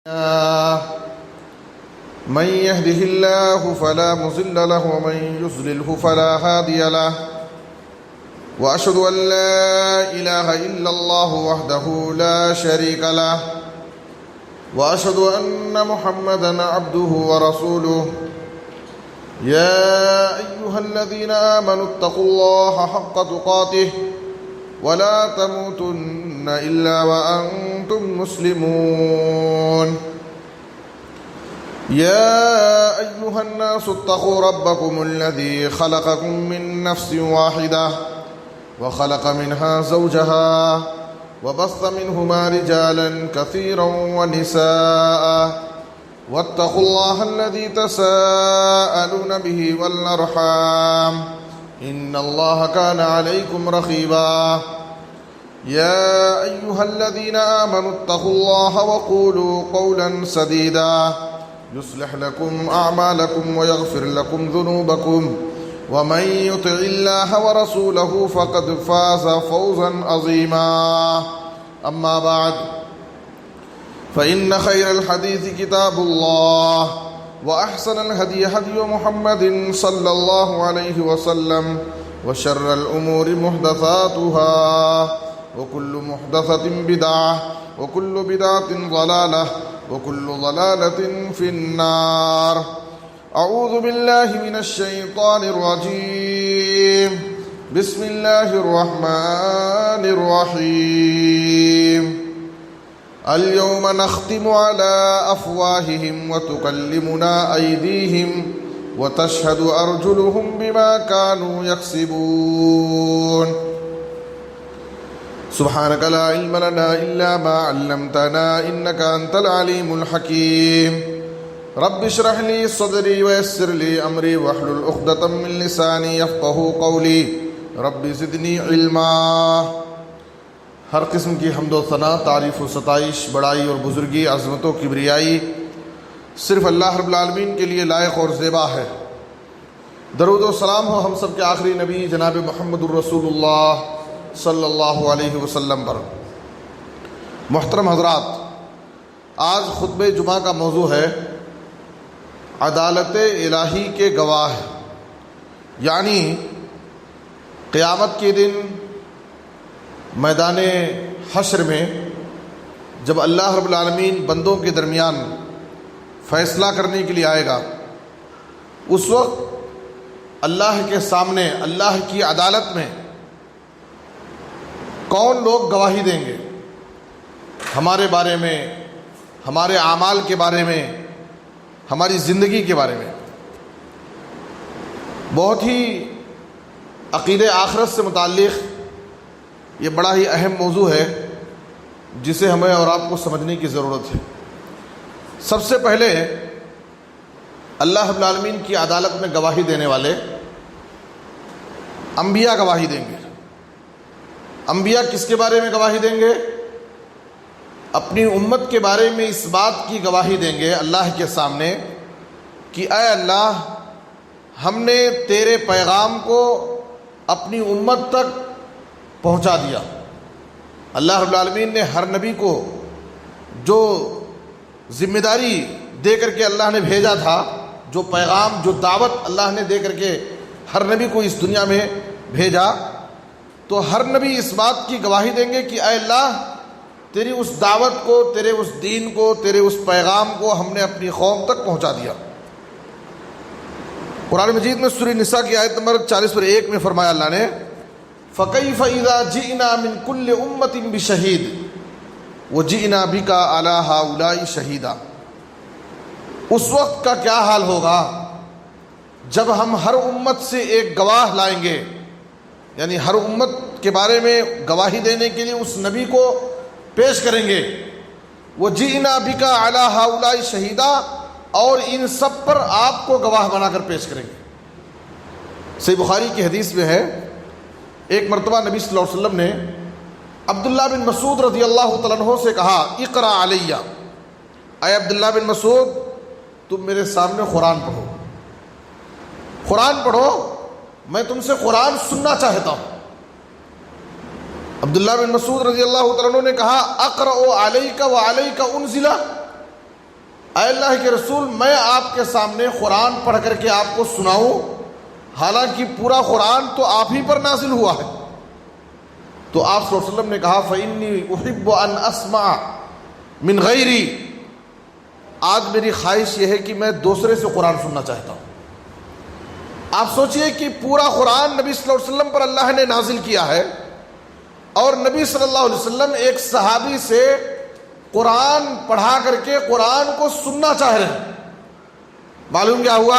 من يهده الله فلا مضل له ومن يضلله فلا هادي له وأشهد أن لا إله إلا الله وحده لا شريك له وأشهد أن محمدا عبده ورسوله يا أيها الذين آمنوا اتقوا الله حق تقاته ولا تموتن إلا وأنتم مسلمون يا أيها الناس اتقوا ربكم الذي خلقكم من نفس واحدة وخلق منها زوجها وبث منهما رجالا كثيرا ونساء واتقوا الله الذي تساءلون به والأرحام إن الله كان عليكم رقيبا يا أيها الذين آمنوا اتقوا الله وقولوا قولا سديدا يصلح لكم أعمالكم ويغفر لكم ذنوبكم ومن يطع الله ورسوله فقد فاز فوزا عظيما أما بعد فإن خير الحديث كتاب الله وأحسن الهدي هدي محمد صلى الله عليه وسلم وشر الأمور محدثاتها وكل محدثة بدعة وكل بدعة ضلالة وكل ضلالة في النار. أعوذ بالله من الشيطان الرجيم. بسم الله الرحمن الرحيم. اليوم نختم على أفواههم وتكلمنا أيديهم وتشهد أرجلهم بما كانوا يكسبون. سبحانك لا علم لنا إلا ما علمتنا إنك أنت العليم الحكيم. رب اشرح لي صدري ويسر لي أمري واحلل عقدة من لساني يفقهوا قولي رب زدني علما. ہر قسم کی حمد و ثنا، تعریف و ستائش، بڑائی اور بزرگی، عظمت و کبریائی صرف اللہ رب العالمین کے لیے لائق اور زیبا ہے. درود و سلام ہو ہم سب کے آخری نبی جناب محمد الرسول اللہ صلی اللہ علیہ وسلم پر. محترم حضرات، آج خطبہ جمعہ کا موضوع ہے عدالت الہی کے گواہ، یعنی قیامت کے دن میدان حشر میں جب اللہ رب العالمین بندوں کے درمیان فیصلہ کرنے کے لیے آئے گا، اس وقت اللہ کے سامنے اللہ کی عدالت میں کون لوگ گواہی دیں گے ہمارے بارے میں، ہمارے اعمال کے بارے میں، ہماری زندگی کے بارے میں. بہت ہی عقیدہ آخرت سے متعلق یہ بڑا ہی اہم موضوع ہے جسے ہمیں اور آپ کو سمجھنے کی ضرورت ہے. سب سے پہلے اللہ رب العالمین کی عدالت میں گواہی دینے والے انبیاء گواہی دیں گے. انبیاء کس کے بارے میں گواہی دیں گے؟ اپنی امت کے بارے میں اس بات کی گواہی دیں گے اللہ کے سامنے کہ اے اللہ، ہم نے تیرے پیغام کو اپنی امت تک پہنچا دیا. اللہ رب العالمین نے ہر نبی کو جو ذمہ داری دے کر کے اللہ نے بھیجا تھا، جو پیغام، جو دعوت اللہ نے دے کر کے ہر نبی کو اس دنیا میں بھیجا، تو ہر نبی اس بات کی گواہی دیں گے کہ اے اللہ، تیری اس دعوت کو، تیرے اس دین کو، تیرے اس پیغام کو ہم نے اپنی قوم تک پہنچا دیا. قرآن مجید میں سورہ نساء کی آیت نمبر 40 میں فرمایا اللہ نے فَكَيْفَ إِذَا جِئْنَا مِنْ كُلِّ أُمَّةٍ بِشَهِيدٍ وَجِئْنَا بِكَ عَلَى هَؤُلَاءِ شَهِيدًا. اس وقت کا کیا حال ہوگا جب ہم ہر امت سے ایک گواہ لائیں گے، یعنی ہر امت کے بارے میں گواہی دینے کے لیے اس نبی کو پیش کریں گے. وَجِئْنَا بِكَ عَلَى هَؤُلَاءِ شَهِيدًا، اور ان سب پر آپ کو گواہ بنا کر پیش کریں گے. صحیح بخاری کی حدیث میں ہے، ایک مرتبہ نبی صلی اللہ علیہ وسلم نے عبداللہ بن مسعود رضی اللہ تعالیٰ عنہ سے کہا اقرأ علیہ، اے عبداللہ بن مسعود تم میرے سامنے قرآن پڑھو، قرآن پڑھو، میں تم سے قرآن سننا چاہتا ہوں. عبداللہ بن مسعود رضی اللہ تعالیٰ عنہ نے کہا اقرأ علیک وعلیک انزل، اے اللہ کے رسول میں آپ کے سامنے قرآن پڑھ کر کے آپ کو سناؤں، حالانکہ پورا قرآن تو آپ ہی پر نازل ہوا ہے۔ تو آپ صلی اللہ علیہ وسلم نے کہا فَإِنِّي أُحِبُّ أَنْ أَسْمَعَ مِنْ غَيْرِي، آج میری خواہش یہ ہے کہ میں دوسرے سے قرآن سننا چاہتا ہوں۔ آپ سوچئے کہ پورا قرآن نبی صلی اللہ علیہ وسلم پر اللہ نے نازل کیا ہے، اور نبی صلی اللہ علیہ وسلم ایک صحابی سے قرآن پڑھا کر کے قرآن کو سننا چاہ رہے ہیں۔ معلوم کیا ہوا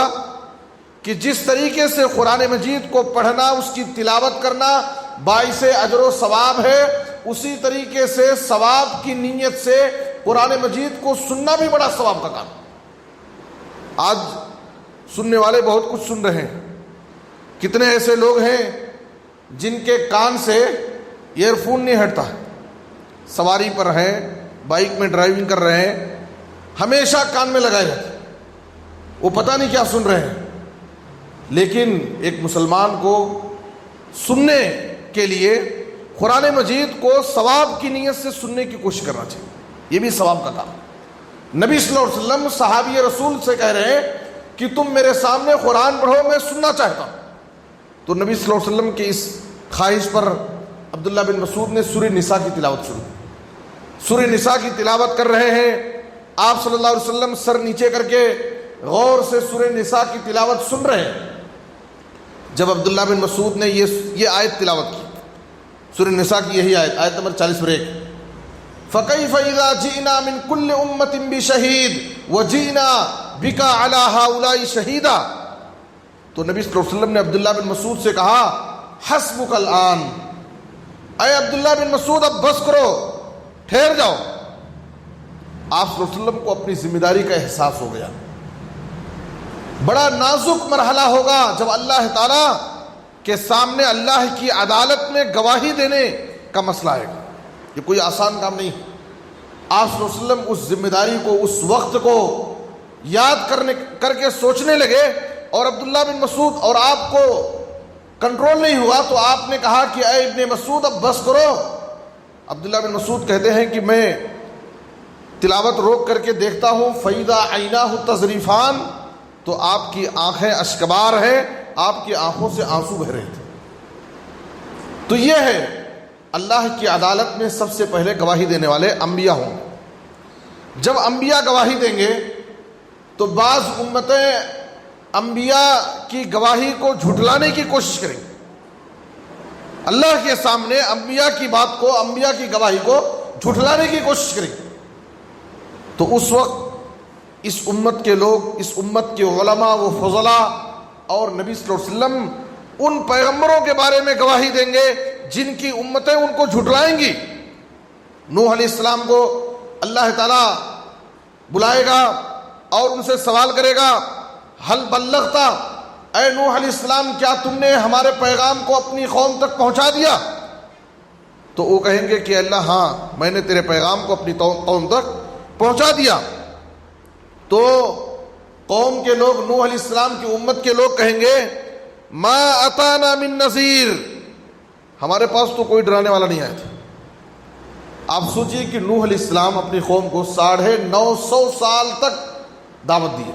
کہ جس طریقے سے قرآن مجید کو پڑھنا، اس کی تلاوت کرنا باعث اجر و ثواب ہے، اسی طریقے سے ثواب کی نیت سے قرآن مجید کو سننا بھی بڑا ثواب کا کام۔ آج سننے والے بہت کچھ سن رہے ہیں، کتنے ایسے لوگ ہیں جن کے کان سے ایئر فون نہیں ہٹتا، سواری پر ہیں، بائک میں ڈرائیونگ کر رہے ہیں، ہمیشہ کان میں لگائے رہتے، وہ پتہ نہیں کیا سن رہے ہیں۔ لیکن ایک مسلمان کو سننے کے لیے قرآن مجید کو ثواب کی نیت سے سننے کی کوشش کرنا چاہیے، یہ بھی ثواب کا کام۔ نبی صلی اللہ علیہ وسلم صحابی رسول سے کہہ رہے ہیں کہ تم میرے سامنے قرآن پڑھو، میں سننا چاہتا ہوں۔ تو نبی صلی اللہ علیہ وسلم کی اس خواہش پر عبداللہ بن مسعود نے سورہ نساء کی تلاوت شروع کی۔ سورہ نساء کی تلاوت کر رہے ہیں، آپ صلی اللہ علیہ وسلم سر نیچے کر کے غور سے سورہ نساء کی تلاوت سن رہے ہیں۔ جب عبداللہ بن مسعود نے یہ آیت تلاوت کی، سورہ نساء کی یہی آیت نمبر 40 فَكَيْفَ إِذَا جِئْنَا مِنْ كُلِّ أُمَّةٍ بِشَهِيدٍ وَجِئْنَا بِكَ عَلَى هَؤُلَاءِ شَهِيدًا۔ تو نبی صلی اللہ علیہ وسلم نے عبداللہ بن مسعود سے کہا حسبک الآن، اے عبداللہ بن مسعود اب بس کرو، ٹھہر جاؤ۔ آپ صلی اللہ علیہ وسلم کو اپنی ذمہ داری کا احساس ہو گیا۔ بڑا نازک مرحلہ ہوگا جب اللہ تعالیٰ کے سامنے اللہ کی عدالت میں گواہی دینے کا مسئلہ آئے گا، یہ کوئی آسان کام نہیں۔ آپ صلی اللہ علیہ وسلم اس ذمہ داری کو، اس وقت کو یاد کر کے سوچنے لگے، اور عبداللہ بن مسعود اور آپ کو کنٹرول نہیں ہوا، تو آپ نے کہا کہ اے ابن مسعود اب بس کرو۔ عبداللہ بن مسعود کہتے ہیں کہ میں تلاوت روک کر کے دیکھتا ہوں فَإِذَا عَيْنَاهُ تَذْرِفَانِ، تو آپ کی آنکھیں اشکبار ہیں، آپ کی آنکھوں سے آنسو بہ رہے تھے۔ تو یہ ہے اللہ کی عدالت میں سب سے پہلے گواہی دینے والے انبیاء ہوں گے۔ جب انبیاء گواہی دیں گے تو بعض امتیں انبیاء کی گواہی کو جھٹلانے کی کوشش کریں گے، اللہ کے سامنے انبیاء کی بات کو، انبیاء کی گواہی کو جھٹلانے کی کوشش کریں گے۔ تو اس وقت اس امت کے لوگ، اس امت کے علماء و فضلاء اور نبی صلی اللہ علیہ وسلم ان پیغمبروں کے بارے میں گواہی دیں گے جن کی امتیں ان کو جھٹلائیں گی۔ نوح علیہ السلام کو اللہ تعالیٰ بلائے گا اور ان سے سوال کرے گا حل بلغتا، اے نوح علیہ السلام کیا تم نے ہمارے پیغام کو اپنی قوم تک پہنچا دیا؟ تو وہ کہیں گے کہ اللہ ہاں میں نے تیرے پیغام کو اپنی قوم تک پہنچا دیا۔ تو قوم کے لوگ، نوح علیہ السلام کی امت کے لوگ کہیں گے ما اتانا من نذیر، ہمارے پاس تو کوئی ڈرانے والا نہیں آیا تھا۔ آپ سوچئے کہ نوح علیہ السلام اپنی قوم کو 950 سال تک دعوت دی،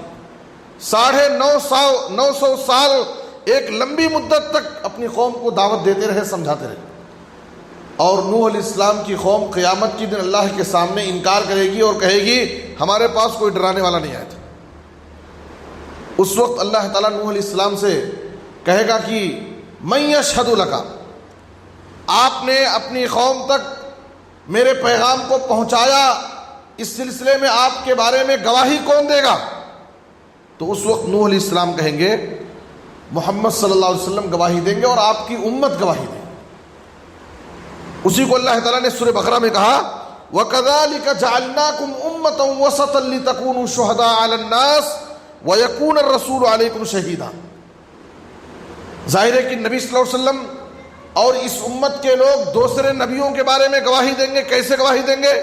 950 سال ایک لمبی مدت تک اپنی قوم کو دعوت دیتے رہے، سمجھاتے رہے، اور نوح علیہ السلام کی قوم قیامت کی دن اللہ کے سامنے انکار کرے گی اور کہے گی ہمارے پاس کوئی ڈرانے والا نہیں آیا تھا۔ اس وقت اللہ تعالیٰ نوح علیہ السلام سے کہے گا کہ من یشہد لک، آپ نے اپنی قوم تک میرے پیغام کو پہنچایا، اس سلسلے میں آپ کے بارے میں گواہی کون دے گا؟ تو اس وقت نوح علیہ السلام کہیں گے محمد صلی اللہ علیہ وسلم گواہی دیں گے اور آپ کی امت گواہی دیں گے۔ اسی کو اللہ تعالیٰ نے سورہ بقرہ میں کہا وَكَذَلِكَ جَعَلْنَاكُمْ أُمَّةً وَسَطًا لِتَكُونُوا شُهَدَاءَ عَلَى النَّاسِ وَيَكُونَ الرَّسُولُ عَلَيْكُمْ شَهِيدًا۔ ظاہر ہے کہ نبی صلی اللہ علیہ وسلم اور اس امت کے لوگ دوسرے نبیوں کے بارے میں گواہی دیں گے۔ کیسے گواہی دیں گے؟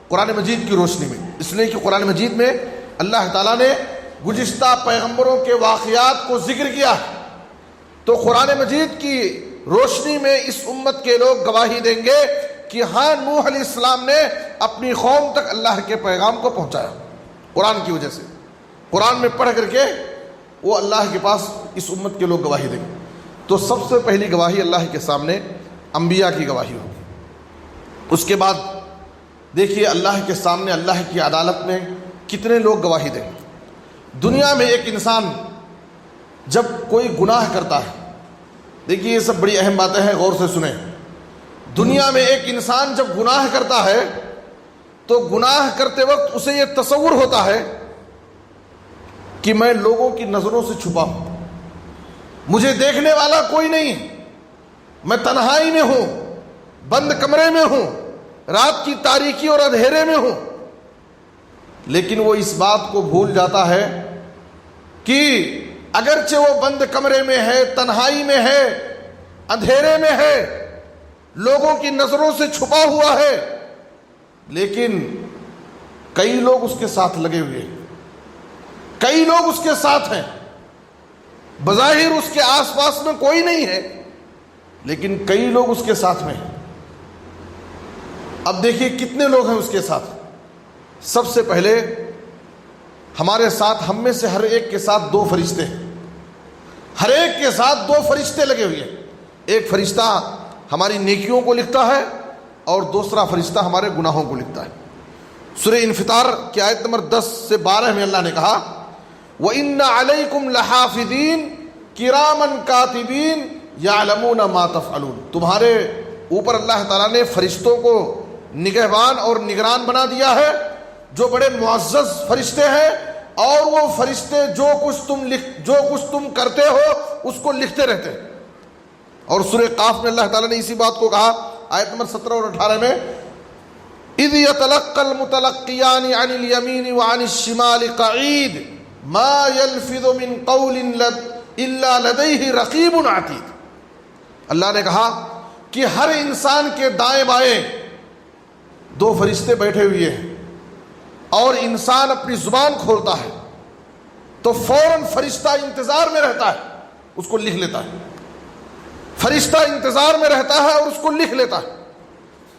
قرآن مجید کی روشنی میں، اس لیے کہ قرآن مجید میں اللہ تعالیٰ نے گزشتہ پیغمبروں کے واقعات کو ذکر کیا، تو قرآن مجید کی روشنی میں اس امت کے لوگ گواہی دیں گے کہ ہاں نوح علیہ السلام نے اپنی قوم تک اللہ کے پیغام کو پہنچایا۔ قرآن کی وجہ سے، قرآن میں پڑھ کر کے وہ اللہ کے پاس اس امت کے لوگ گواہی دیں گے۔ تو سب سے پہلی گواہی اللہ کے سامنے انبیاء کی گواہی ہوگی۔ اس کے بعد دیکھیے اللہ کے سامنے اللہ کی عدالت میں کتنے لوگ گواہی دیں گے۔ دنیا میں ایک انسان جب کوئی گناہ کرتا ہے، دیکھیے یہ سب بڑی اہم باتیں ہیں، غور سے سنیں۔ دنیا میں ایک انسان جب گناہ کرتا ہے تو گناہ کرتے وقت اسے یہ تصور ہوتا ہے کہ میں لوگوں کی نظروں سے چھپا ہوں، مجھے دیکھنے والا کوئی نہیں، میں تنہائی میں ہوں، بند کمرے میں ہوں، رات کی تاریکی اور اندھیرے میں ہوں۔ لیکن وہ اس بات کو بھول جاتا ہے کہ اگرچہ وہ بند کمرے میں ہے، تنہائی میں ہے، اندھیرے میں ہے، لوگوں کی نظروں سے چھپا ہوا ہے، لیکن کئی لوگ اس کے ساتھ لگے ہوئے ہیں، کئی لوگ اس کے ساتھ ہیں، بظاہر اس کے آس پاس میں کوئی نہیں ہے لیکن کئی لوگ اس کے ساتھ میں ہیں۔ اب دیکھیے کتنے لوگ ہیں اس کے ساتھ۔ سب سے پہلے ہمارے ساتھ، ہم میں سے ہر ایک کے ساتھ دو فرشتے ہیں، ہر ایک کے ساتھ دو فرشتے لگے ہوئے ہیں۔ ایک فرشتہ ہماری نیکیوں کو لکھتا ہے اور دوسرا فرشتہ ہمارے گناہوں کو لکھتا ہے۔ سورہ انفطار کی آیت نمبر 10 سے 12 میں اللہ نے کہا وَإِنَّ عَلَيْكُمْ لَحَافِظِينَ كِرَامًا كَاتِبِينَ يَعْلَمُونَ مَا تَفْعَلُونَ، تمہارے اوپر اللہ تعالیٰ نے فرشتوں کو نگہبان اور نگران بنا دیا ہے، جو بڑے معزز فرشتے ہیں، اور وہ فرشتے جو کچھ تم کرتے ہو اس کو لکھتے رہتے ہیں۔ اور سورہ قاف میں اللہ تعالیٰ نے اسی بات کو کہا آیت نمبر 17 اور 18 میں اِذْ يَتَلَقَّى الْمُتَلَقِّيَانِ عَنِ الْيَمِينِ وَعَنِ الشِّمَالِ قَعِيدٌ مَا يَلْفِظُ مِنْ قَوْلٍ إِلَّا لَدَيْهِ رَقِيبٌ عَتِيدٌ۔ اللہ نے کہا کہ ہر انسان کے دائیں بائیں دو فرشتے بیٹھے ہوئے ہیں، اور انسان اپنی زبان کھولتا ہے تو فوراً فرشتہ انتظار میں رہتا ہے، اس کو لکھ لیتا ہے۔ فرشتہ انتظار میں رہتا ہے اور اس کو لکھ لیتا ہے۔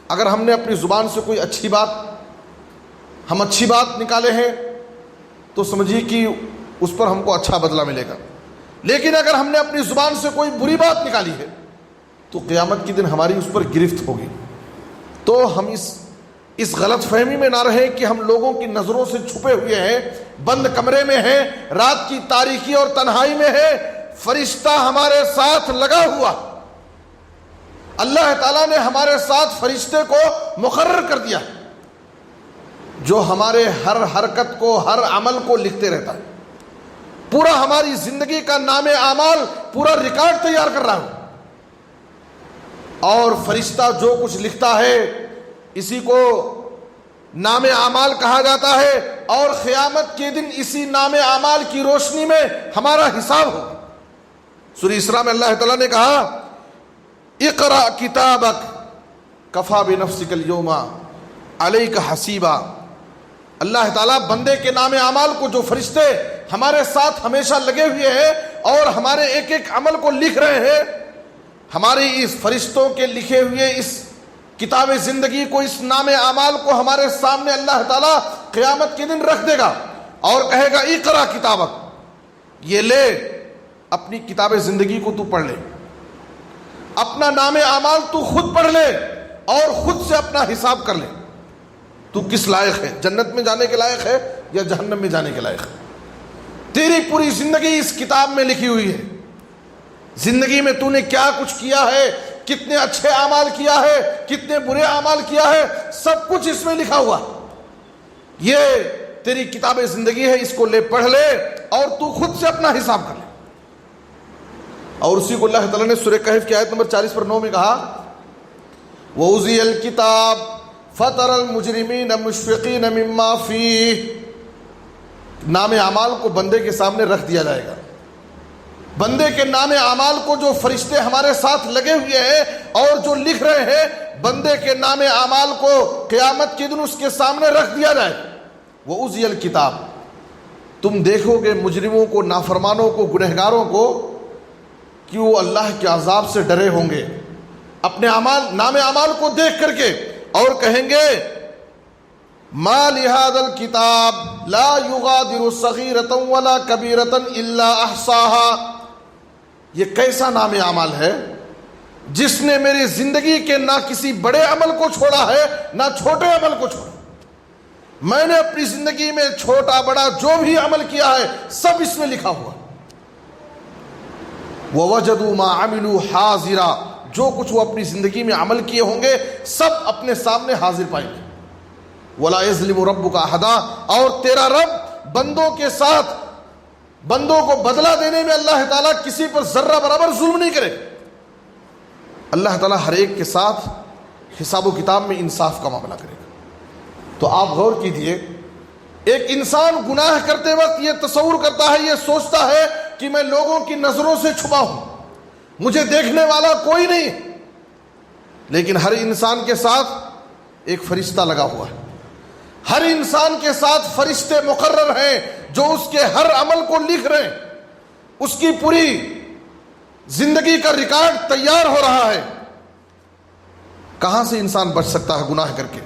اگر ہم نے اپنی زبان سے کوئی اچھی بات نکالے ہیں تو سمجھیے کہ اس پر ہم کو اچھا بدلہ ملے گا، لیکن اگر ہم نے اپنی زبان سے کوئی بری بات نکالی ہے تو قیامت کے دن ہماری اس پر گرفت ہوگی۔ تو ہم اس غلط فہمی میں نہ رہیں کہ ہم لوگوں کی نظروں سے چھپے ہوئے ہیں، بند کمرے میں ہیں، رات کی تاریکی اور تنہائی میں ہیں۔ فرشتہ ہمارے ساتھ لگا ہوا، اللہ تعالیٰ نے ہمارے ساتھ فرشتے کو مقرر کر دیا جو ہمارے ہر حرکت کو، ہر عمل کو لکھتے رہتا ہے۔ پورا ہماری زندگی کا نام اعمال پورا ریکارڈ تیار کر رہا ہوں، اور فرشتہ جو کچھ لکھتا ہے اسی کو نام اعمال کہا جاتا ہے، اور قیامت کے دن اسی نام اعمال کی روشنی میں ہمارا حساب ہوگا۔ سورہ اسراء میں اللہ تعالیٰ نے کہا اقرأ کتابک کفا بنفسک اليوم علیک حسیبا۔ اللہ تعالیٰ بندے کے نام اعمال کو، جو فرشتے ہمارے ساتھ ہمیشہ لگے ہوئے ہیں اور ہمارے ایک ایک عمل کو لکھ رہے ہیں، ہماری اس فرشتوں کے لکھے ہوئے اس کتاب زندگی کو، اس نام اعمال کو ہمارے سامنے اللہ تعالیٰ قیامت کے دن رکھ دے گا اور کہے گا اقرأ کتابک، یہ لے اپنی کتاب زندگی کو تو پڑھ لے، اپنا نام اعمال تو خود پڑھ لے اور خود سے اپنا حساب کر لے، تو کس لائق ہے، جنت میں جانے کے لائق ہے یا جہنم میں جانے کے لائق ہے۔ تیری پوری زندگی اس کتاب میں لکھی ہوئی ہے، زندگی میں تو نے کیا کچھ کیا ہے، کتنے اچھے اعمال کیا ہے، کتنے برے اعمال کیا ہے، سب کچھ اس میں لکھا ہوا۔ یہ تیری کتاب زندگی ہے، اس کو لے پڑھ لے اور تو خود سے اپنا حساب کر لے۔ اور اسی کو اللہ تعالیٰ نے سورہ کہف کی آیت نمبر 40 پر 9 میں کہا وَأُوذِيَ الْكِتَابَ فَتَرَى الْمُجْرِمِينَ مُشْفِقِينَ مِمَّا فِيهِ، نام اعمال کو بندے کے سامنے رکھ دیا جائے گا۔ بندے کے نام اعمال کو جو فرشتے ہمارے ساتھ لگے ہوئے ہیں اور جو لکھ رہے ہیں، بندے کے نام اعمال کو قیامت کے دن اس کے سامنے رکھ دیا جائے۔ وَأُوذِيَ الْكِتَابَ، تم دیکھو گے مجرموں کو، نافرمانوں کو، گنہگاروں کو کہ وہ اللہ کے عذاب سے ڈرے ہوں گے اپنے نام اعمال کو دیکھ کر کے، اور کہیں گے ما لهذا الكتاب لا يغادر صغيرة ولا كبيرة الا احصاها، یہ کیسا نام اعمال ہے جس نے میری زندگی کے نہ کسی بڑے عمل کو چھوڑا ہے نہ چھوٹے عمل کو چھوڑا. میں نے اپنی زندگی میں چھوٹا بڑا جو بھی عمل کیا ہے سب اس میں لکھا ہوا. وَوَجَدُوا مَا عَمِلُوا حَاضِرًا، جو کچھ وہ اپنی زندگی میں عمل کیے ہوں گے سب اپنے سامنے حاضر پائیں گے. وَلَا يَظْلِمُ رَبُّكَ أَحَدًا، اور تیرا رب بندوں کے ساتھ بندوں کو بدلہ دینے میں اللہ تعالیٰ کسی پر ذرہ برابر ظلم نہیں کرے. اللہ تعالیٰ ہر ایک کے ساتھ حساب و کتاب میں انصاف کا معاملہ کرے گا. تو آپ غور کیجئے، ایک انسان گناہ کرتے وقت یہ تصور کرتا ہے، یہ سوچتا ہے کہ میں لوگوں کی نظروں سے چھپا ہوں، مجھے دیکھنے والا کوئی نہیں. لیکن ہر انسان کے ساتھ ایک فرشتہ لگا ہوا ہے، ہر انسان کے ساتھ فرشتے مقرر ہیں جو اس کے ہر عمل کو لکھ رہے ہیں. اس کی پوری زندگی کا ریکارڈ تیار ہو رہا ہے. کہاں سے انسان بچ سکتا ہے گناہ کر کے؟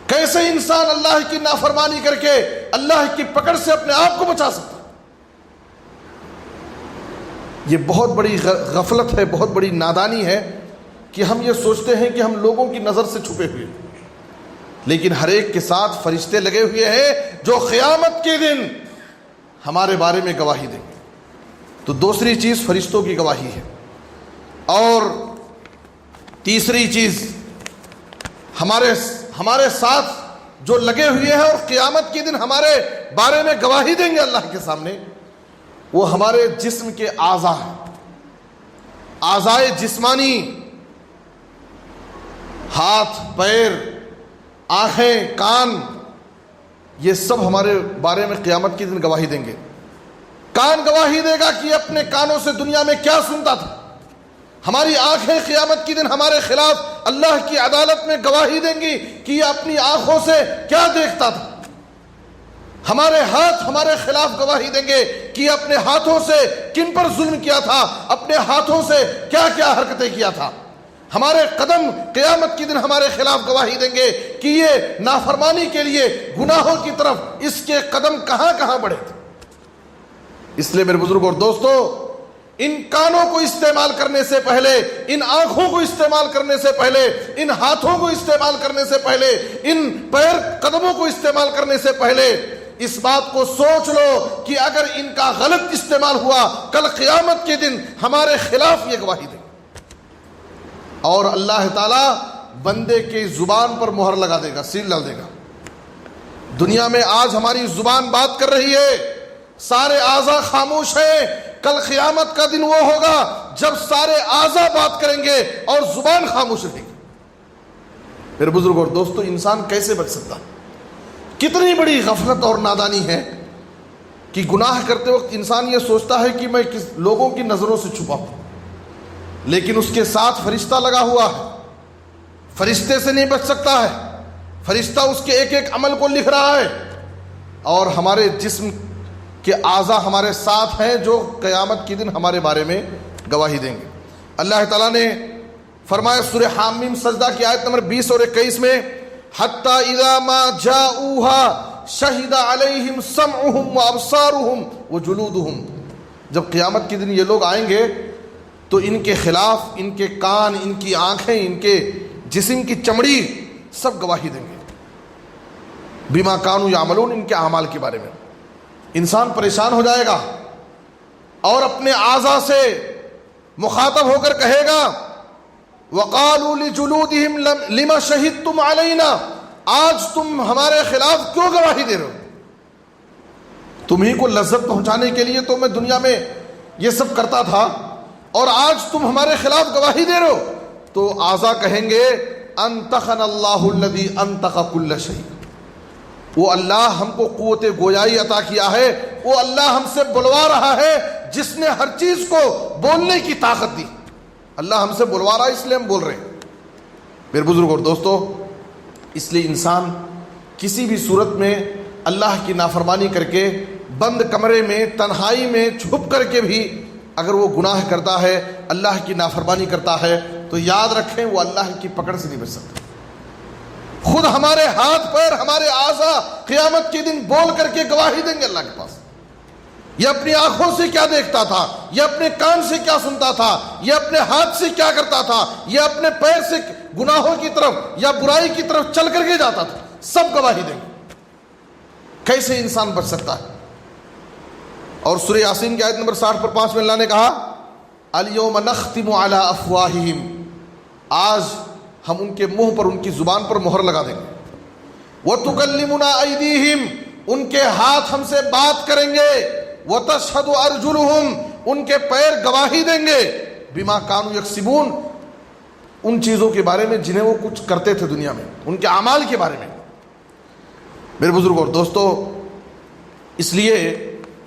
کیسے انسان اللہ کی نافرمانی کر کے اللہ کی پکڑ سے اپنے آپ کو بچا سکتا؟ یہ بہت بڑی غفلت ہے، بہت بڑی نادانی ہے کہ ہم یہ سوچتے ہیں کہ ہم لوگوں کی نظر سے چھپے ہوئے، لیکن ہر ایک کے ساتھ فرشتے لگے ہوئے ہیں جو قیامت کے دن ہمارے بارے میں گواہی دیں گے. تو دوسری چیز فرشتوں کی گواہی ہے. اور تیسری چیز ہمارے ساتھ جو لگے ہوئے ہیں اور قیامت کے دن ہمارے بارے میں گواہی دیں گے اللہ کے سامنے، وہ ہمارے جسم کے اعضاء ہیں. اعضائے جسمانی، ہاتھ، پیر، آنکھیں، کان، یہ سب ہمارے بارے میں قیامت کے دن گواہی دیں گے. کان گواہی دے گا کہ اپنے کانوں سے دنیا میں کیا سنتا تھا. ہماری آنکھیں قیامت کے دن ہمارے خلاف اللہ کی عدالت میں گواہی دیں گی کہ یہ اپنی آنکھوں سے کیا دیکھتا تھا. ہمارے ہاتھ ہمارے خلاف گواہی دیں گے کہ یہ اپنے ہاتھوں سے کن پر ظلم کیا تھا، اپنے ہاتھوں سے کیا کیا حرکتیں کیا تھا. ہمارے قدم قیامت کے دن ہمارے خلاف گواہی دیں گے کہ یہ نافرمانی کے لیے گناہوں کی طرف اس کے قدم کہاں کہاں بڑھے تھے. اس لیے میرے بزرگ اور دوستو، ان کانوں کو استعمال کرنے سے پہلے، ان آنکھوں کو استعمال کرنے سے پہلے، ان ہاتھوں کو استعمال کرنے سے پہلے، ان پیر قدموں کو استعمال کرنے سے پہلے اس بات کو سوچ لو کہ اگر ان کا غلط استعمال ہوا کل قیامت کے دن ہمارے خلاف یہ گواہی دیں. اور اللہ تعالیٰ بندے کی زبان پر مہر لگا دے گا، سیل ڈال دے گا. دنیا میں آج ہماری زبان بات کر رہی ہے، سارے اعضاء خاموش ہیں. کل قیامت کا دن وہ ہوگا جب سارے اعضاء بات کریں گے اور زبان خاموش رہے گی. میرے بزرگ اور دوستو، انسان کیسے بچ سکتا؟ کتنی بڑی غفلت اور نادانی ہے کہ گناہ کرتے وقت انسان یہ سوچتا ہے کہ میں لوگوں کی نظروں سے چھپا ہوں، لیکن اس کے ساتھ فرشتہ لگا ہوا ہے. فرشتے سے نہیں بچ سکتا ہے. فرشتہ اس کے ایک ایک عمل کو لکھ رہا ہے. اور ہمارے جسم کے اعضاء ہمارے ساتھ ہیں جو قیامت کے دن ہمارے بارے میں گواہی دیں گے. اللہ تعالیٰ نے فرمایا سورہ حامیم سجدہ کی آیت نمبر 20 اور 21 میں، حتی اذا ما جاؤہا شہد علیہم سمعہم وابصارہم وجلودہم. جب قیامت کے دن یہ لوگ آئیں گے تو ان کے خلاف ان کے کان، ان کی آنکھیں، ان کے جسم کی چمڑی سب گواہی دیں گے بما کانوا یعملون، ان کے اعمال کے بارے میں. انسان پریشان ہو جائے گا اور اپنے اعضاء سے مخاطب ہو کر کہے گا، وقالوا لجلودہم لما شہدتم علینا، آج تم ہمارے خلاف کیوں گواہی دے رہے ہو؟ تمہیں کو لذت پہنچانے کے لیے تو میں دنیا میں یہ سب کرتا تھا اور آج تم ہمارے خلاف گواہی دے رہے ہو. تو اعضاء کہیں گے، انطقنا اللہ الذی انطق کل شیء، وہ اللہ ہم کو قوت گویائی عطا کیا ہے، وہ اللہ ہم سے بلوا رہا ہے جس نے ہر چیز کو بولنے کی طاقت دی. اللہ ہم سے بلوا رہا ہے اس لیے ہم بول رہے ہیں. میرے بزرگ اور دوستو، اس لیے انسان کسی بھی صورت میں اللہ کی نافرمانی کر کے بند کمرے میں تنہائی میں چھپ کر کے بھی اگر وہ گناہ کرتا ہے، اللہ کی نافرمانی کرتا ہے، تو یاد رکھیں وہ اللہ کی پکڑ سے نہیں بچ سکتا. خود ہمارے ہاتھ پیر ہمارے اعضاء قیامت کے دن بول کر کے گواہی دیں گے اللہ کے پاس. یہ اپنی آنکھوں سے کیا دیکھتا تھا, یہ اپنے کان سے کیا سنتا تھا, یہ اپنے ہاتھ سے کیا کرتا تھا, یہ اپنے پیر سے گناہوں کی طرف یا برائی کی طرف چل کر کے جاتا تھا, سب گواہی دیں گے. کیسے انسان بچ سکتا ہے؟ اور سورہ یاسین کی آیت نمبر 60 پر 5 میں اللہ نے کہا الیوم نختم علی افواہہم, آج ہم ان کے منہ پر, ان کی زبان پر مہر لگا دیں گے. وتکلمنا ایدیہم, ان کے ہاتھ ہم سے بات کریں گے. وتشہد ارجلہم, ان کے پیر گواہی دیں گے. بما کانوا یکسبون, ان چیزوں کے بارے میں جنہیں وہ کچھ کرتے تھے دنیا میں, ان کے اعمال کے بارے میں. میرے بزرگ اور دوستو, اس لیے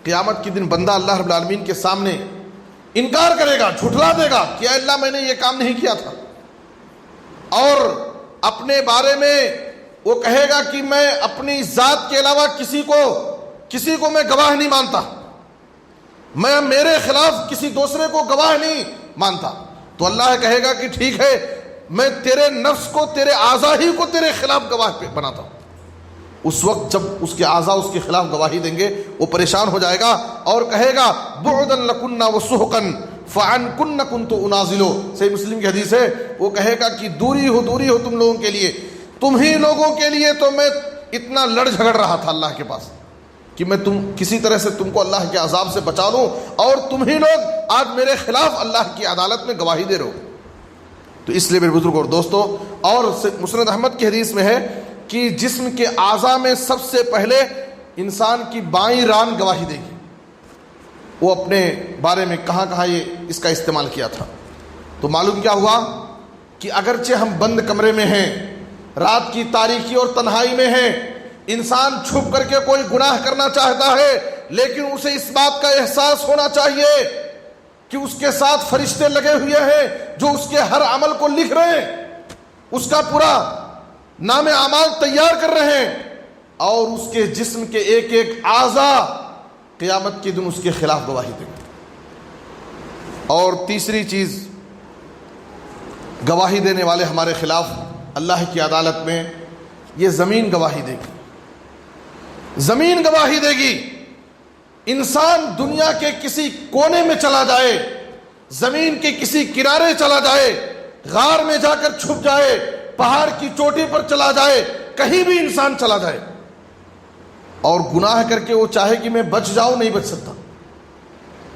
قیامت کے دن بندہ اللہ رب العالمین کے سامنے انکار کرے گا, جھٹلا دے گا کہ اے اللہ میں نے یہ کام نہیں کیا تھا, اور اپنے بارے میں وہ کہے گا کہ میں اپنی ذات کے علاوہ کسی کو میں گواہ نہیں مانتا, میں میرے خلاف کسی دوسرے کو گواہ نہیں مانتا. تو اللہ کہے گا کہ ٹھیک ہے, میں تیرے نفس کو, تیرے اعضاء ہی کو تیرے خلاف گواہ بناتا ہوں. اس وقت جب اس کے اعضاء اس کے خلاف گواہی دیں گے, وہ پریشان ہو جائے گا اور کہے گا بعدا لکنا وسحقا فعنکن کنت انازل. صحیح مسلم کی حدیث ہے, وہ کہے گا کہ دوری ہو تم لوگوں کے لیے, تم ہی لوگوں کے لیے تو میں اتنا لڑ جھگڑ رہا تھا اللہ کے پاس کہ میں کسی طرح سے تم کو اللہ کے عذاب سے بچا لوں, اور تم ہی لوگ آج میرے خلاف اللہ کی عدالت میں گواہی دے رہے ہو. تو اس لیے میرے بزرگ اور دوستو, اور مسند احمد کی حدیث میں ہے کہ جسم کے اعضاء میں سب سے پہلے انسان کی بائیں ران گواہی دے گی, وہ اپنے بارے میں کہاں کہاں یہ اس کا استعمال کیا تھا. تو معلوم کیا ہوا کہ اگرچہ ہم بند کمرے میں ہیں, رات کی تاریکی اور تنہائی میں ہیں, انسان چھپ کر کے کوئی گناہ کرنا چاہتا ہے, لیکن اسے اس بات کا احساس ہونا چاہیے کہ اس کے ساتھ فرشتے لگے ہوئے ہیں جو اس کے ہر عمل کو لکھ رہے ہیں, اس کا پورا نام اعمال تیار کر رہے ہیں, اور اس کے جسم کے ایک ایک اعضاء قیامت کے دن اس کے خلاف گواہی دیں گے. اور تیسری چیز, گواہی دینے والے ہمارے خلاف اللہ کی عدالت میں یہ زمین گواہی دے گی. زمین گواہی دے گی. انسان دنیا کے کسی کونے میں چلا جائے, زمین کے کسی کنارے چلا جائے, غار میں جا کر چھپ جائے, پہاڑ کی چوٹی پر چلا جائے, کہیں بھی انسان چلا جائے, اور گناہ کر کے وہ چاہے کہ میں بچ جاؤں, نہیں بچ سکتا,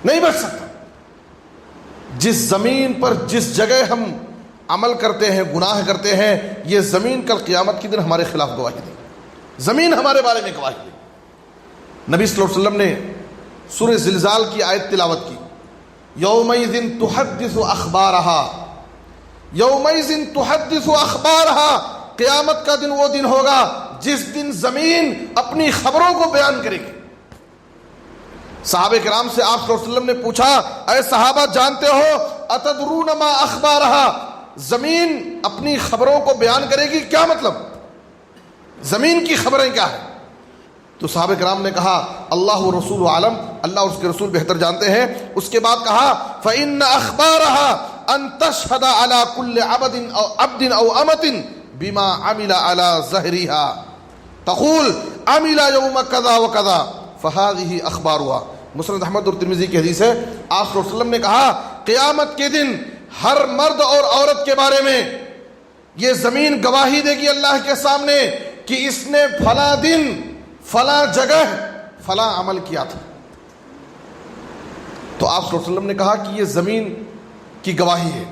نہیں بچ سکتا. جس زمین پر, جس جگہ ہم عمل کرتے ہیں, گناہ کرتے ہیں, یہ زمین کل قیامت کے دن ہمارے خلاف گواہی دے. زمین ہمارے بارے میں گواہی دے. نبی صلی اللہ علیہ وسلم نے سورہ زلزال کی آیت تلاوت کی, یومئذ تحدث اخبارہا, یومئذ تحدث اخبارہا, قیامت کا دن وہ دن ہوگا جس دن زمین اپنی خبروں کو بیان کرے گی. صحابہ کرام سے آپ صلی اللہ علیہ وسلم نے پوچھا, اے صحابہ جانتے ہو اتدرون ما اخبارہا, زمین اپنی خبروں کو بیان کرے گی, کیا مطلب, زمین کی خبریں کیا ہیں؟ تو صحابہ کرام نے کہا اللہ و رسول عالم, اللہ اور اس کے رسول بہتر جانتے ہیں. اس کے بعد کہا فإن أخبارها أن تشهد على كل عبد أو أمة بما عمل على ظهرها تقول عمل يوم كذا وكذا فهذه أخبارها. مسند احمد اور ترمذی کی حدیث ہے, آپ صلی اللہ علیہ وسلم نے کہا قیامت کے دن ہر مرد اور عورت کے بارے میں یہ زمین گواہی دے گی اللہ کے سامنے کہ اس نے فلاں دن فلاں جگہ فلاں عمل کیا تھا. تو آپ صلی اللہ علیہ وسلم نے کہا کہ یہ زمین کی گواہی ہے.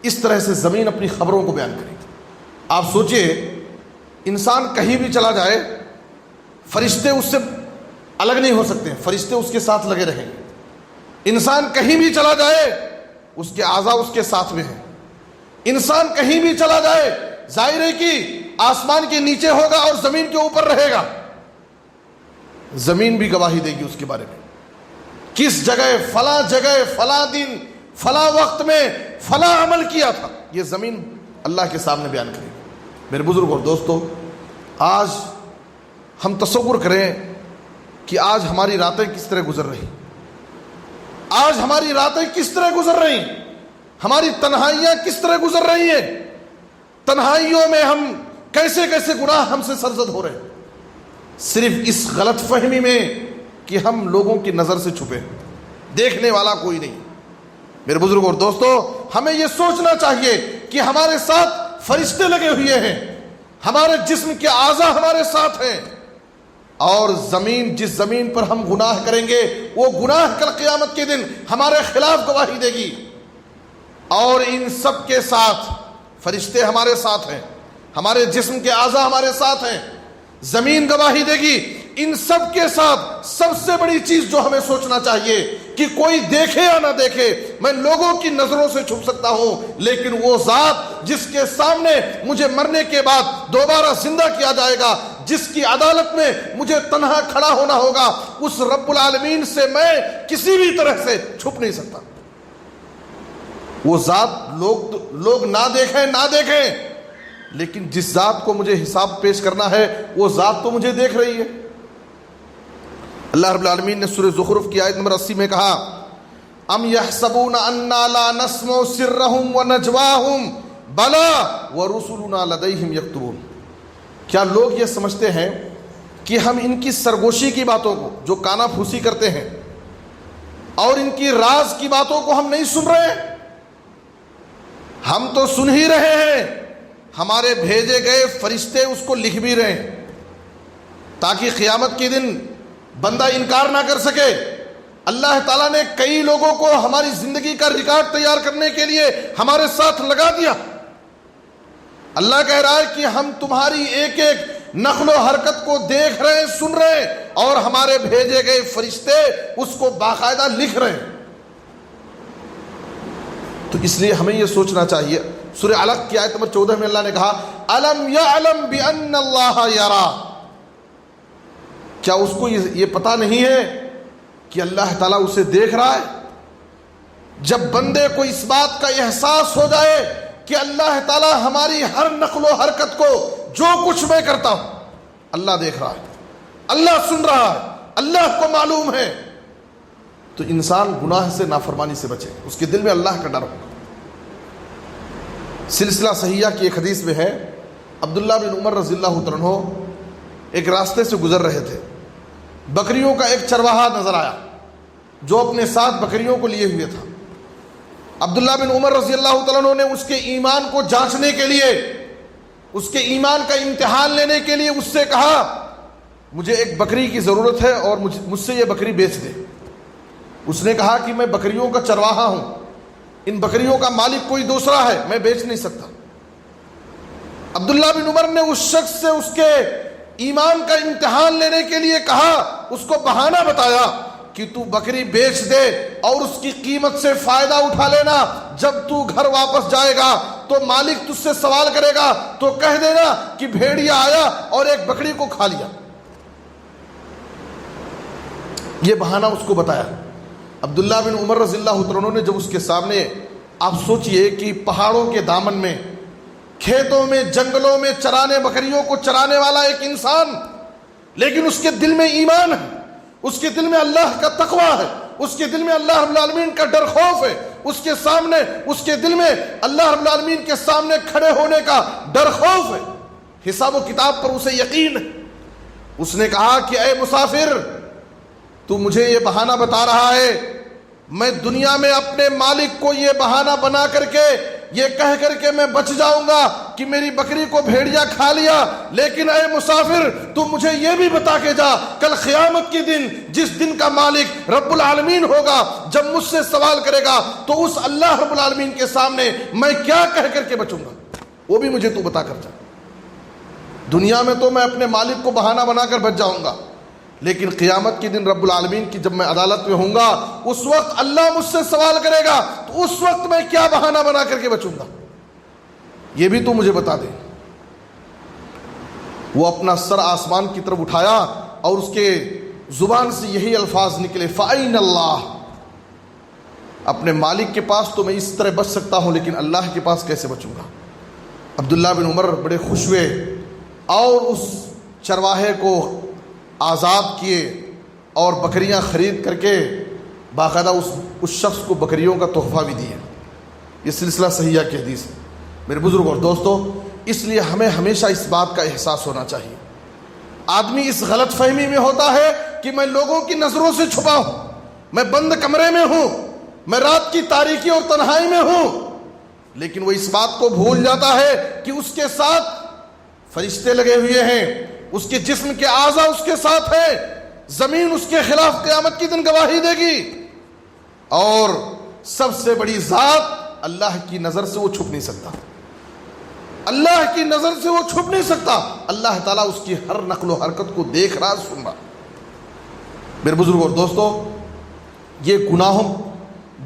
اس طرح سے زمین اپنی خبروں کو بیان کرے گی. آپ سوچئے, انسان کہیں بھی چلا جائے, فرشتے اس سے الگ نہیں ہو سکتے, فرشتے اس کے ساتھ لگے رہیں گے. انسان کہیں بھی چلا جائے, اس کے اعضاء اس کے ساتھ میں ہیں. انسان کہیں بھی چلا جائے, ظاہر ہے کہ آسمان کے نیچے ہوگا اور زمین کے اوپر رہے گا, زمین بھی گواہی دے گی اس کے بارے میں, کس جگہ فلاں دن فلاں وقت میں فلاں عمل کیا تھا. یہ زمین اللہ کے سامنے بیان کرے گی. میرے بزرگ اور دوستو, آج ہم تصور کریں کہ آج ہماری راتیں کس طرح گزر رہی, آج ہماری راتیں کس طرح گزر رہی, ہماری تنہائیاں کس طرح گزر رہی ہیں. تنہائیوں میں ہم کیسے کیسے گناہ ہم سے سرزد ہو رہے ہیں، صرف اس غلط فہمی میں کہ ہم لوگوں کی نظر سے چھپے، دیکھنے والا کوئی نہیں۔ میرے بزرگ اور دوستو، ہمیں یہ سوچنا چاہیے کہ ہمارے ساتھ فرشتے لگے ہوئے ہیں، ہمارے جسم کے اعضاء ہمارے ساتھ ہیں، اور زمین، جس زمین پر ہم گناہ کریں گے وہ گناہ کل قیامت کے دن ہمارے خلاف گواہی دے گی، اور ان سب کے ساتھ فرشتے ہمارے ساتھ ہیں، ہمارے جسم کے اعضاء ہمارے ساتھ ہیں، زمین گواہی دے گی۔ ان سب کے ساتھ سب سے بڑی چیز جو ہمیں سوچنا چاہیے کہ کوئی دیکھے یا نہ دیکھے، میں لوگوں کی نظروں سے چھپ سکتا ہوں، لیکن وہ ذات جس کے سامنے مجھے مرنے کے بعد دوبارہ زندہ کیا جائے گا، جس کی عدالت میں مجھے تنہا کھڑا ہونا ہوگا، اس رب العالمین سے میں کسی بھی طرح سے چھپ نہیں سکتا۔ وہ ذات لوگ نہ دیکھیں، لیکن جس ذات کو مجھے حساب پیش کرنا ہے وہ ذات تو مجھے دیکھ رہی ہے۔ اللہ رب العالمین نے سورہ زخرف کی آیت نمبر 80 میں کہا، ام یحسبون انا لا نسمع سرهم ونجواهم بلا ورسلنا لدیہم یکتبون۔ کیا لوگ یہ سمجھتے ہیں کہ ہم ان کی سرگوشی کی باتوں کو، جو کانا پھوسی کرتے ہیں، اور ان کی راز کی باتوں کو ہم نہیں سن رہے؟ ہم تو سن ہی رہے ہیں، ہمارے بھیجے گئے فرشتے اس کو لکھ بھی رہے ہیں، تاکہ قیامت کے دن بندہ انکار نہ کر سکے۔ اللہ تعالیٰ نے کئی لوگوں کو ہماری زندگی کا ریکارڈ تیار کرنے کے لیے ہمارے ساتھ لگا دیا۔ اللہ کہہ رہا ہے کہ ہم تمہاری ایک ایک نقل و حرکت کو دیکھ رہے ہیں، سن رہے ہیں، اور ہمارے بھیجے گئے فرشتے اس کو باقاعدہ لکھ رہے ہیں۔ تو اس لیے ہمیں یہ سوچنا چاہیے۔ سورہ علق کی آیت نمبر 14 میں اللہ نے کہا، الم یعلم بان اللہ یرا۔ کیا اس کو یہ پتا نہیں ہے کہ اللہ تعالیٰ اسے دیکھ رہا ہے؟ جب بندے کو اس بات کا احساس ہو جائے کہ اللہ تعالیٰ ہماری ہر نقل و حرکت کو، جو کچھ میں کرتا ہوں، اللہ دیکھ رہا ہے، اللہ سن رہا ہے، اللہ کو معلوم ہے، تو انسان گناہ سے، نافرمانی سے بچے، اس کے دل میں اللہ کا ڈر ہوگا۔ سلسلہ صحیحہ کی ایک حدیث میں ہے، عبداللہ بن عمر رضی اللہ تعالیٰ عنہ ایک راستے سے گزر رہے تھے، بکریوں کا ایک چرواہا نظر آیا جو اپنے ساتھ بکریوں کو لیے ہوئے تھا۔ عبداللہ بن عمر رضی اللہ تعالیٰ عنہ نے اس کے ایمان کو جانچنے کے لیے، اس کے ایمان کا امتحان لینے کے لیے اس سے کہا، مجھے ایک بکری کی ضرورت ہے اور مجھ سے یہ بکری بیچ دے۔ اس نے کہا کہ میں بکریوں کا چرواہا ہوں، ان بکریوں کا مالک کوئی دوسرا ہے، میں بیچ نہیں سکتا۔ عبداللہ بن عمر نے اس شخص سے اس کے ایمان کا امتحان لینے کے لیے کہا، اس کو بہانہ بتایا کہ تو بکری بیچ دے اور اس کی قیمت سے فائدہ اٹھا لینا، جب تو گھر واپس جائے گا تو مالک تجھ سے سوال کرے گا تو کہہ دینا کہ بھیڑیا آیا اور ایک بکری کو کھا لیا۔ یہ بہانہ اس کو بتایا۔ عبداللہ بن عمر رضی اللہ عنہ نے جب اس کے سامنے، آپ سوچئے کہ پہاڑوں کے دامن میں، کھیتوں میں، جنگلوں میں چرانے، بکریوں کو چرانے والا ایک انسان، لیکن اس کے دل میں ایمان ہے، اس کے دل میں اللہ کا تقویٰ ہے، اس کے دل میں اللہ رب العالمین کا ڈر خوف ہے، اس کے سامنے، اس کے دل میں اللہ رب العالمین کے سامنے کھڑے ہونے کا ڈر خوف ہے، حساب و کتاب پر اسے یقین ہے۔ اس نے کہا کہ اے مسافر، تو مجھے یہ بہانہ بتا رہا ہے، میں دنیا میں اپنے مالک کو یہ بہانہ بنا کر کے، یہ کہہ کر کے میں بچ جاؤں گا کہ میری بکری کو بھیڑیا کھا لیا، لیکن اے مسافر تو مجھے یہ بھی بتا کے جا، کل قیامت کے دن جس دن کا مالک رب العالمین ہوگا، جب مجھ سے سوال کرے گا تو اس اللہ رب العالمین کے سامنے میں کیا کہہ کر کے بچوں گا، وہ بھی مجھے تو بتا کر جا۔ دنیا میں تو میں اپنے مالک کو بہانہ بنا کر بچ جاؤں گا، لیکن قیامت کے دن رب العالمین کی جب میں عدالت میں ہوں گا، اس وقت اللہ مجھ سے سوال کرے گا تو اس وقت میں کیا بہانہ بنا کر کے بچوں گا، یہ بھی تو مجھے بتا دے۔ وہ اپنا سر آسمان کی طرف اٹھایا اور اس کے زبان سے یہی الفاظ نکلے، فَأَيْنَ اللَّهُ، اپنے مالک کے پاس تو میں اس طرح بچ سکتا ہوں، لیکن اللہ کے پاس کیسے بچوں گا۔ عبداللہ بن عمر بڑے خوش ہوئے اور اس چرواہے کو آزاد کیے اور بکریاں خرید کر کے باقاعدہ اس شخص کو بکریوں کا تحفہ بھی دیا۔ یہ سلسلہ صحیحہ کی حدیث ہے۔ میرے بزرگ اور دوستو، اس لیے ہمیں ہمیشہ اس بات کا احساس ہونا چاہیے. آدمی اس غلط فہمی میں ہوتا ہے کہ میں لوگوں کی نظروں سے چھپا ہوں، میں بند کمرے میں ہوں، میں رات کی تاریکی اور تنہائی میں ہوں، لیکن وہ اس بات کو بھول جاتا ہے کہ اس کے ساتھ فرشتے لگے ہوئے ہیں، اس کے جسم کے اعضاء اس کے ساتھ ہیں، زمین اس کے خلاف قیامت کی دن گواہی دے گی، اور سب سے بڑی ذات اللہ کی نظر سے وہ چھپ نہیں سکتا. اللہ کی نظر سے وہ چھپ نہیں سکتا. اللہ تعالیٰ اس کی ہر نقل و حرکت کو دیکھ رہا، سن رہا. میرے بزرگ اور دوستو، یہ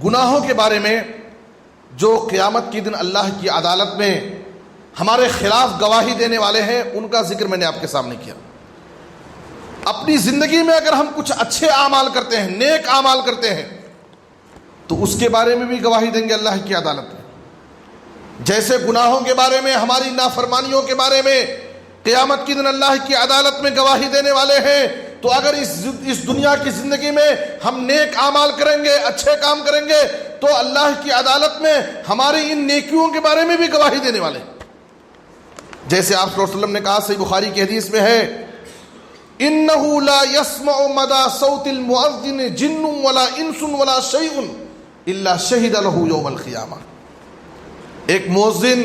گناہوں کے بارے میں جو قیامت کے دن اللہ کی عدالت میں ہمارے خلاف گواہی دینے والے ہیں، ان کا ذکر میں نے آپ کے سامنے کیا. اپنی زندگی میں اگر ہم کچھ اچھے اعمال کرتے ہیں، نیک اعمال کرتے ہیں، تو اس کے بارے میں بھی گواہی دیں گے اللہ کی عدالت میں. جیسے گناہوں کے بارے میں، ہماری نافرمانیوں کے بارے میں قیامت کی دن اللہ کی عدالت میں گواہی دینے والے ہیں، تو اگر اس دنیا کی زندگی میں ہم نیک اعمال کریں گے، اچھے کام کریں گے، تو اللہ کی عدالت میں ہماری ان نیکیوں کے بارے میں بھی گواہی دینے والے. جیسے آپ صلی اللہ علیہ وسلم نے کہا، صحیح بخاری کی حدیث میں ہے، انہ لا يسمع مدى صوت المؤذن جن ولا انس ولا شیء الا شہد له یوم القیامہ. ایک مؤذن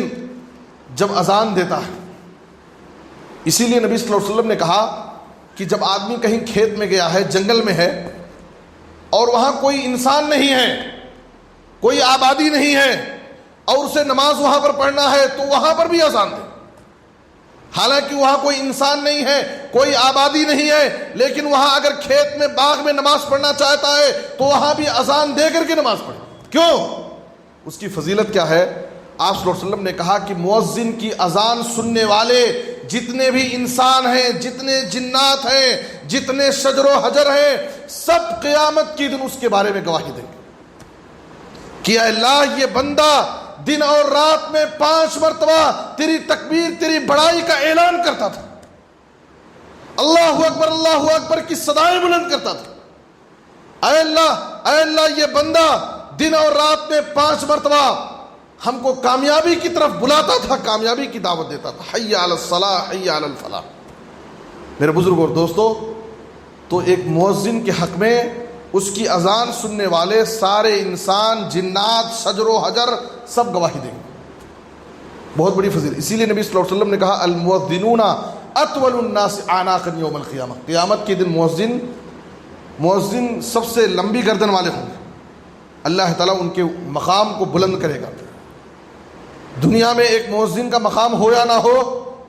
جب اذان دیتا ہے، اسی لیے نبی صلی اللہ علیہ وسلم نے کہا کہ جب آدمی کہیں کھیت میں گیا ہے، جنگل میں ہے، اور وہاں کوئی انسان نہیں ہے، کوئی آبادی نہیں ہے، اور اسے نماز وہاں پر پڑھنا ہے، تو وہاں پر بھی اذان دے. حالانکہ وہاں کوئی انسان نہیں ہے، کوئی آبادی نہیں ہے، لیکن وہاں اگر کھیت میں، باغ میں نماز پڑھنا چاہتا ہے تو وہاں بھی اذان دے کر کے نماز پڑھے. کیوں؟ اس کی فضیلت کیا ہے؟ آپ صلی اللہ علیہ وسلم نے کہا کہ مؤذن کی اذان سننے والے جتنے بھی انسان ہیں، جتنے جنات ہیں، جتنے شجر و حجر ہیں، سب قیامت کی دن اس کے بارے میں گواہی دیں گے کہ اے اللہ، یہ بندہ دن اور رات میں 5 مرتبہ تیری تکبیر، تیری بڑائی کا اعلان کرتا تھا، اللہ اکبر کی صدائیں بلند کرتا تھا. اے اللہ، یہ بندہ دن اور رات میں 5 مرتبہ ہم کو کامیابی کی طرف بلاتا تھا، کامیابی کی دعوت دیتا تھا، حی علی الصلاح، حی علی الفلاح. میرے بزرگ اور دوستو، تو ایک مؤذن کے حق میں اس کی اذان سننے والے سارے انسان، جنات، شجر و حجر سب گواہی دیں گے. بہت بڑی فضیلت. اسی لیے نبی صلی اللہ علیہ وسلم نے کہا، المؤذنون اطول الناس اعناقا یوم القیامہ. قیامت کے دن مؤذن سب سے لمبی گردن والے ہوں گے. اللہ تعالیٰ ان کے مقام کو بلند کرے گا. دنیا میں ایک مؤذن کا مقام ہو یا نہ ہو،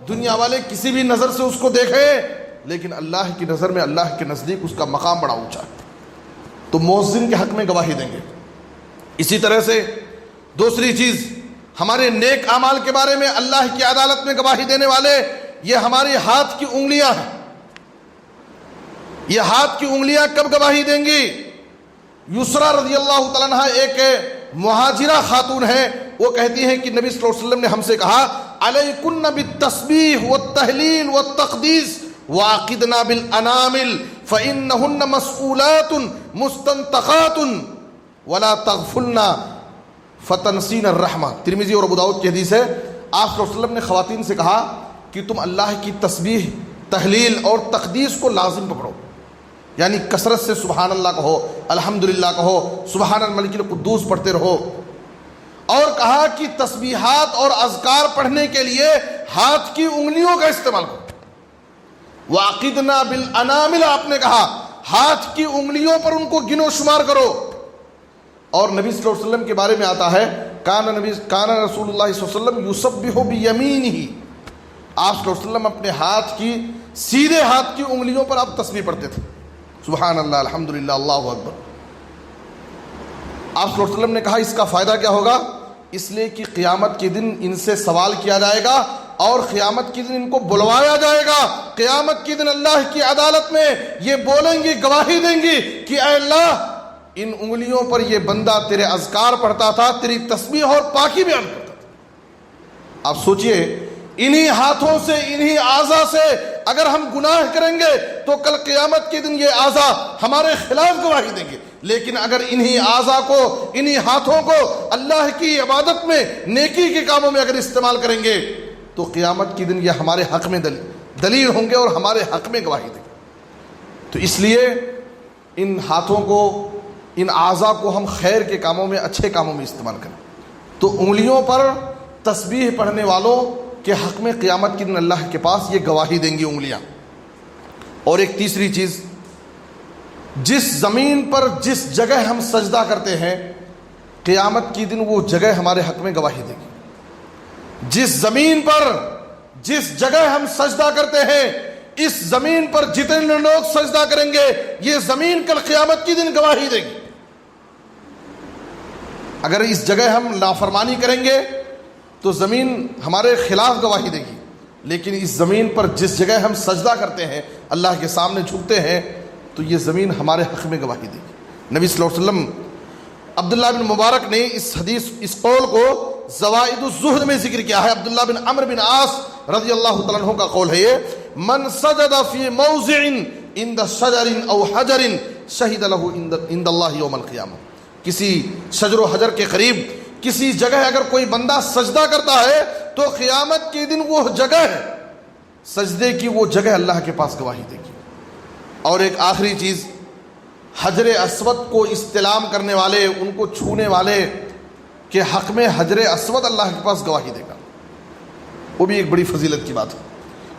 دنیا والے کسی بھی نظر سے اس کو دیکھیں، لیکن اللہ کی نظر میں، اللہ کے نزدیک اس کا مقام بڑا اونچا ہے. تو مؤذن کے حق میں گواہی دیں گے. اسی طرح سے دوسری چیز، ہمارے نیک اعمال کے بارے میں اللہ کی عدالت میں گواہی دینے والے یہ ہماری ہاتھ کی انگلیاں ہیں. یہ ہاتھ کی انگلیاں کب گواہی دیں گی؟ یسرا رضی اللہ تعالیٰ عنہ ایک مہاجرہ خاتون ہے، وہ کہتی ہیں کہ نبی صلی اللہ علیہ وسلم نے ہم سے کہا، علیکن بالتسبیح والتہلیل والتقدیس وعقدنا بالانامل فانہن مسئولات مستنطقات ولا تغفلن فتنسین الرحمہ. ترمذی اور ابو داؤد کی حدیث ہے. آپ صلی اللہ علیہ وسلم نے خواتین سے کہا کہ تم اللہ کی تسبیح، تہلیل اور تقدیس کو لازم پکڑو، یعنی کثرت سے سبحان اللہ کہو، الحمدللہ کہو، سبحان الملک القدوس پڑھتے رہو. اور کہا کہ تسبیحات اور اذکار پڑھنے کے لیے ہاتھ کی انگلیوں کا استعمال کرو. وعقدنا بالانامل، آپ نے کہا ہاتھ کی انگلیوں پر ان کو گنو شمار کرو. اور نبی صلی اللہ علیہ وسلم کے بارے میں آتا ہے، کان رسول اللہ صلی اللہ علیہ وسلم یسبح بیمینہ. آپ صلی اللہ علیہ وسلم اپنے ہاتھ کی، سیدھے ہاتھ کی انگلیوں پر آپ تسبیح پڑھتے تھے، سبحان اللہ، الحمدللہ، اللہ اکبر. آپ صلی اللہ علیہ وسلم نے کہا اس کا فائدہ کیا ہوگا؟ اس لیے کہ قیامت کے دن ان سے سوال کیا جائے گا اور قیامت کے دن ان کو بلوایا جائے گا. قیامت کے دن اللہ کی عدالت میں یہ بولیں گی، گواہی دیں گی کہ اے اللہ، ان انگلیوں پر یہ بندہ تیرے اذکار پڑھتا تھا، تیری تسبیح اور پاکی بیان کرتا تھا. آپ سوچئے، انہی ہاتھوں سے، انہی اعضاء سے اگر ہم گناہ کریں گے تو کل قیامت کے دن یہ اعضاء ہمارے خلاف گواہی دیں گے. لیکن اگر انہی اعضاء کو، انہی ہاتھوں کو اللہ کی عبادت میں، نیکی کے کاموں میں اگر استعمال کریں گے تو قیامت کے دن یہ ہمارے حق میں دلیل ہوں گے اور ہمارے حق میں گواہی دیں گے۔ تو اس لیے ان ہاتھوں کو، ان اعضاء کو ہم خیر کے کاموں میں، اچھے کاموں میں استعمال کریں۔ تو انگلیوں پر تسبیح پڑھنے والوں کے حق میں قیامت کے دن اللہ کے پاس یہ گواہی دیں گی انگلیاں۔ اور ایک تیسری چیز، جس زمین پر جس جگہ ہم سجدہ کرتے ہیں قیامت کی دن وہ جگہ ہمارے حق میں گواہی دے گی۔ جس زمین پر جس جگہ ہم سجدہ کرتے ہیں اس زمین پر جتنے لوگ سجدہ کریں گے یہ زمین کل قیامت کی دن گواہی دے گی۔ اگر اس جگہ ہم نافرمانی کریں گے تو زمین ہمارے خلاف گواہی دے گی، لیکن اس زمین پر جس جگہ ہم سجدہ کرتے ہیں، اللہ کے سامنے جھکتے ہیں، تو یہ زمین ہمارے حق میں گواہی دے گی۔ نبی صلی اللہ علیہ وسلم، عبداللہ بن مبارک نے اس قول کو زوائد الزہد میں ذکر کیا ہے۔ عبداللہ بن عمرو بن عاص رضی اللہ تعالیٰ عنہ کا قول ہے یہ، من سجد فی موضع عند شجر او حجر شہد له عند اللہ یوم القیامہ۔ کسی شجر و حجر کے قریب کسی جگہ اگر کوئی بندہ سجدہ کرتا ہے تو قیامت کے دن وہ جگہ سجدے کی وہ جگہ اللہ کے پاس گواہی دے گی۔ اور ایک آخری چیز، حجر اسود کو استلام کرنے والے، ان کو چھونے والے کے حق میں حجر اسود اللہ کے پاس گواہی دے گا، وہ بھی ایک بڑی فضیلت کی بات ہے۔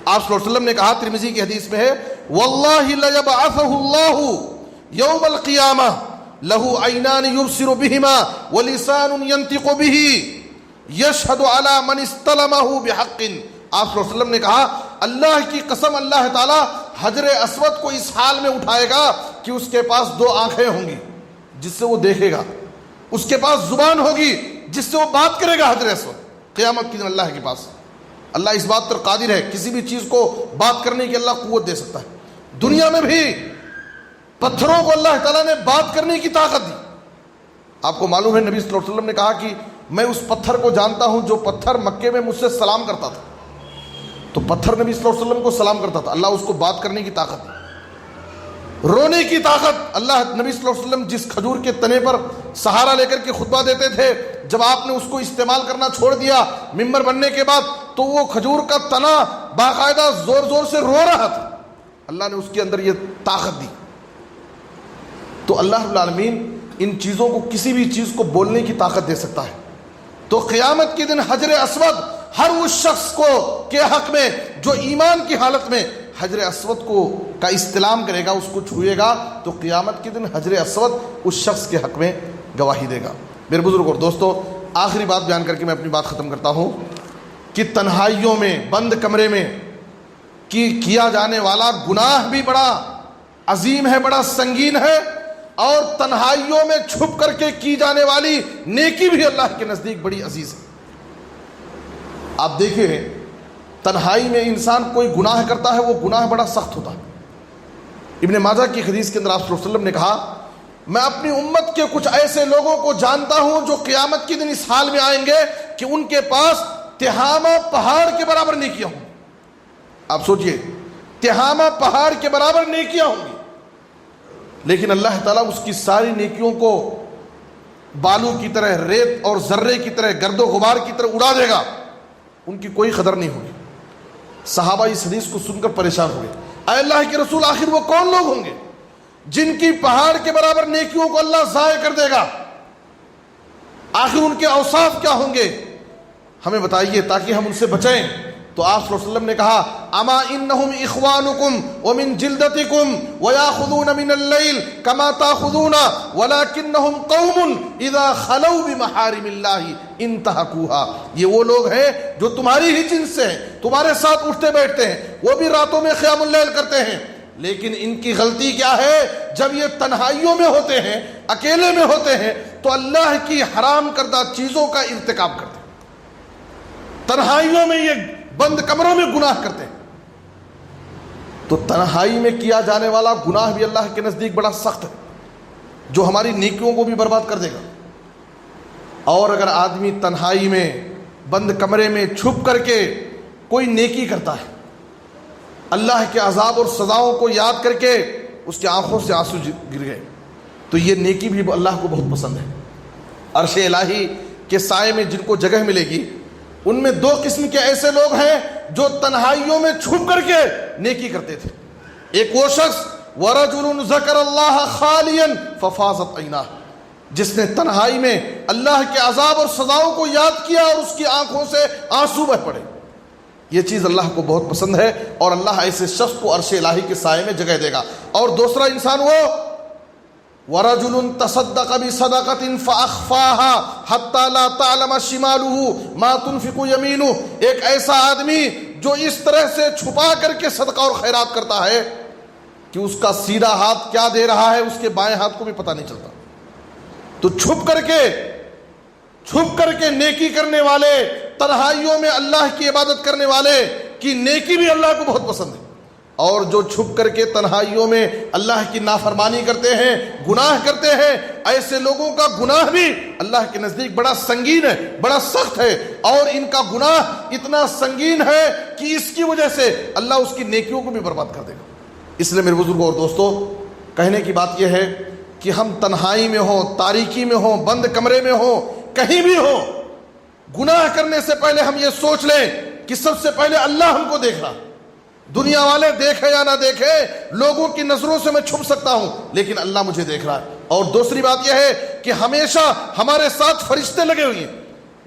آپ صلی اللہ علیہ وسلم نے کہا، ترمذی کی حدیث میں ہے، واللہ لیبعثہ اللہ یوم القیامہ لہ عینان یبصر بہما ولسان ینطق بہ یشہد علی من استلمہ بحق۔ آپ صلی اللہ علیہ وسلم نے کہا، اللہ کی قسم، اللہ تعالیٰ حجر اسود کو اس حال میں اٹھائے گا کہ اس کے پاس دو آنکھیں ہوں گی جس سے وہ دیکھے گا، اس کے پاس زبان ہوگی جس سے وہ بات کرے گا۔ حجر اسود قیامت کے دن اللہ کے پاس، اللہ اس بات پر قادر ہے، کسی بھی چیز کو بات کرنے کی اللہ قوت دے سکتا ہے۔ دنیا میں بھی پتھروں کو اللہ تعالیٰ نے بات کرنے کی طاقت دی۔ آپ کو معلوم ہے نبی صلی اللہ علیہ وسلم نے کہا کہ میں اس پتھر کو جانتا ہوں جو پتھر مکے میں مجھ سے سلام کرتا تھا، تو پتھر نبی صلی اللہ علیہ وسلم کو سلام کرتا تھا، اللہ اس کو بات کرنے کی طاقت دی، رونے کی طاقت۔ اللہ نبی صلی اللہ علیہ وسلم جس کھجور کے تنے پر سہارا لے کر کے خطبہ دیتے تھے، جب آپ نے اس کو استعمال کرنا چھوڑ دیا ممبر بننے کے بعد، تو وہ کھجور کا تنا باقاعدہ زور زور سے رو رہا تھا، اللہ نے اس کے اندر یہ طاقت دی۔ تو اللہ رب العالمین ان چیزوں کو، کسی بھی چیز کو بولنے کی طاقت دے سکتا ہے۔ تو قیامت کے دن حجر اسود ہر اس شخص کو کے حق میں جو ایمان کی حالت میں حجر اسود کا استلام کرے گا، اس کو چھوئے گا، تو قیامت کے دن حجر اسود اس شخص کے حق میں گواہی دے گا۔ میرے بزرگ اور دوستو، آخری بات بیان کر کے میں اپنی بات ختم کرتا ہوں کہ تنہائیوں میں، بند کمرے میں کیا جانے والا گناہ بھی بڑا عظیم ہے، بڑا سنگین ہے، اور تنہائیوں میں چھپ کر کے کی جانے والی نیکی بھی اللہ کے نزدیک بڑی عزیز ہے۔ آپ دیکھیں، تنہائی میں انسان کوئی گناہ کرتا ہے، وہ گناہ بڑا سخت ہوتا ہے۔ ابن ماجہ کی حدیث کے اندر آپ صلی اللہ علیہ وسلم نے کہا، میں اپنی امت کے کچھ ایسے لوگوں کو جانتا ہوں جو قیامت کے دن اس حال میں آئیں گے کہ ان کے پاس تہامہ پہاڑ کے برابر نیکیاں ہوں۔ آپ سوچئے، تہامہ پہاڑ کے برابر نیکیاں ہوں گی، لیکن اللہ تعالیٰ اس کی ساری نیکیوں کو بالو کی طرح، ریت اور ذرے کی طرح، گرد و غبار کی طرح اڑا دے گا، ان کی کوئی قدر نہیں ہوگی۔ صحابہ اس حدیث کو سن کر پریشان ہوئے، اے اللہ کے رسول، آخر وہ کون لوگ ہوں گے جن کی پہاڑ کے برابر نیکیوں کو اللہ ضائع کر دے گا؟ آخر ان کے اوصاف کیا ہوں گے؟ ہمیں بتائیے تاکہ ہم ان سے بچیں۔ تو آپ صلی اللہ علیہ وسلم نے کہا، اما انہم اخوانکم ومن جلدتکم ویاخذون من اللیل کما تاخذون ولکنہم قوم اذا خلوا بمحارم اللہ انتہکوها۔ یہ وہ لوگ ہیں جو تمہاری ہی جنس سے ہیں، تمہارے ساتھ اٹھتے بیٹھتے ہیں، وہ بھی راتوں میں قیام اللیل کرتے ہیں، لیکن ان کی غلطی کیا ہے؟ جب یہ تنہائیوں میں ہوتے ہیں، اکیلے میں ہوتے ہیں، تو اللہ کی حرام کردہ چیزوں کا ارتکاب کرتے ہیں، تنہائیوں میں یہ بند کمروں میں گناہ کرتے ہیں۔ تو تنہائی میں کیا جانے والا گناہ بھی اللہ کے نزدیک بڑا سخت ہے، جو ہماری نیکیوں کو بھی برباد کر دے گا۔ اور اگر آدمی تنہائی میں، بند کمرے میں چھپ کر کے کوئی نیکی کرتا ہے، اللہ کے عذاب اور سزاؤں کو یاد کر کے اس کی آنکھوں سے آنسو گر گئے، تو یہ نیکی بھی اللہ کو بہت پسند ہے۔ عرش الہی کے سائے میں جن کو جگہ ملے گی ان میں دو قسم کے ایسے لوگ ہیں جو تنہائیوں میں چھپ کر کے نیکی کرتے تھے. ایک وہ شخص وَرَجُلٌ ذَكَرَ اللَّهَ خَالِيًا فَفَاضَتْ عَيْنَاهُ، جس نے تنہائی میں اللہ کے عذاب اور سزاؤں کو یاد کیا اور اس کی آنکھوں سے آنسو بہ پڑے. یہ چیز اللہ کو بہت پسند ہے اور اللہ ایسے شخص کو عرش الہی کے سائے میں جگہ دے گا. اور دوسرا انسان وہ وَرَجُلٌ تَصَدَّقَ بِصَدَقَةٍ فَأَخْفَاهَا حَتَّى لَا تَعْلَمَ شِمَالُهُ مَا تُنْفِقُ يَمِينُهُ، ایک ایسا آدمی جو اس طرح سے چھپا کر کے صدقہ اور خیرات کرتا ہے کہ اس کا سیدھا ہاتھ کیا دے رہا ہے اس کے بائیں ہاتھ کو بھی پتہ نہیں چلتا. تو چھپ کر کے نیکی کرنے والے، تنہائیوں میں اللہ کی عبادت کرنے والے کی نیکی بھی اللہ کو بہت پسند ہے. اور جو چھپ کر کے تنہائیوں میں اللہ کی نافرمانی کرتے ہیں، گناہ کرتے ہیں، ایسے لوگوں کا گناہ بھی اللہ کے نزدیک بڑا سنگین ہے، بڑا سخت ہے. اور ان کا گناہ اتنا سنگین ہے کہ اس کی وجہ سے اللہ اس کی نیکیوں کو بھی برباد کر دے گا. اس لیے میرے بزرگوں اور دوستو، کہنے کی بات یہ ہے کہ ہم تنہائی میں ہوں، تاریکی میں ہوں، بند کمرے میں ہوں، کہیں بھی ہوں، گناہ کرنے سے پہلے ہم یہ سوچ لیں کہ سب سے پہلے اللہ ہم کو دیکھ رہا. دنیا والے دیکھے یا نہ دیکھے، لوگوں کی نظروں سے میں چھپ سکتا ہوں، لیکن اللہ مجھے دیکھ رہا ہے. اور دوسری بات یہ ہے کہ ہمیشہ ہمارے ساتھ فرشتے لگے ہوئے ہیں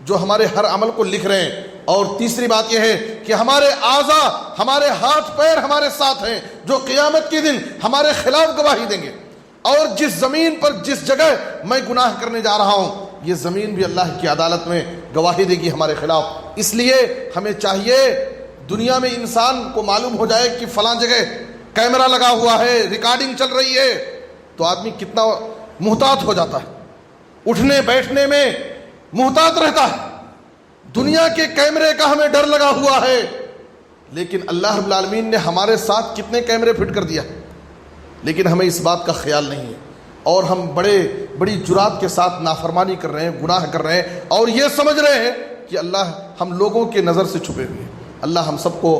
جو ہمارے ہر عمل کو لکھ رہے ہیں. اور تیسری بات یہ ہے کہ ہمارے اعضاء، ہمارے ہاتھ پیر ہمارے ساتھ ہیں جو قیامت کے دن ہمارے خلاف گواہی دیں گے. اور جس زمین پر، جس جگہ میں گناہ کرنے جا رہا ہوں، یہ زمین بھی اللہ کی عدالت میں گواہی دے گی ہمارے خلاف. اس لیے ہمیں چاہیے دنیا میں انسان کو معلوم ہو جائے کہ فلاں جگہ کیمرہ لگا ہوا ہے، ریکارڈنگ چل رہی ہے، تو آدمی کتنا محتاط ہو جاتا ہے، اٹھنے بیٹھنے میں محتاط رہتا ہے. دنیا کے کیمرے کا ہمیں ڈر لگا ہوا ہے، لیکن اللہ رب العالمین نے ہمارے ساتھ کتنے کیمرے فٹ کر دیا، لیکن ہمیں اس بات کا خیال نہیں ہے. اور ہم بڑی جرات کے ساتھ نافرمانی کر رہے ہیں، گناہ کر رہے ہیں، اور یہ سمجھ رہے ہیں کہ اللہ ہم لوگوں کے نظر سے چھپے ہوئے ہیں. اللہ ہم سب کو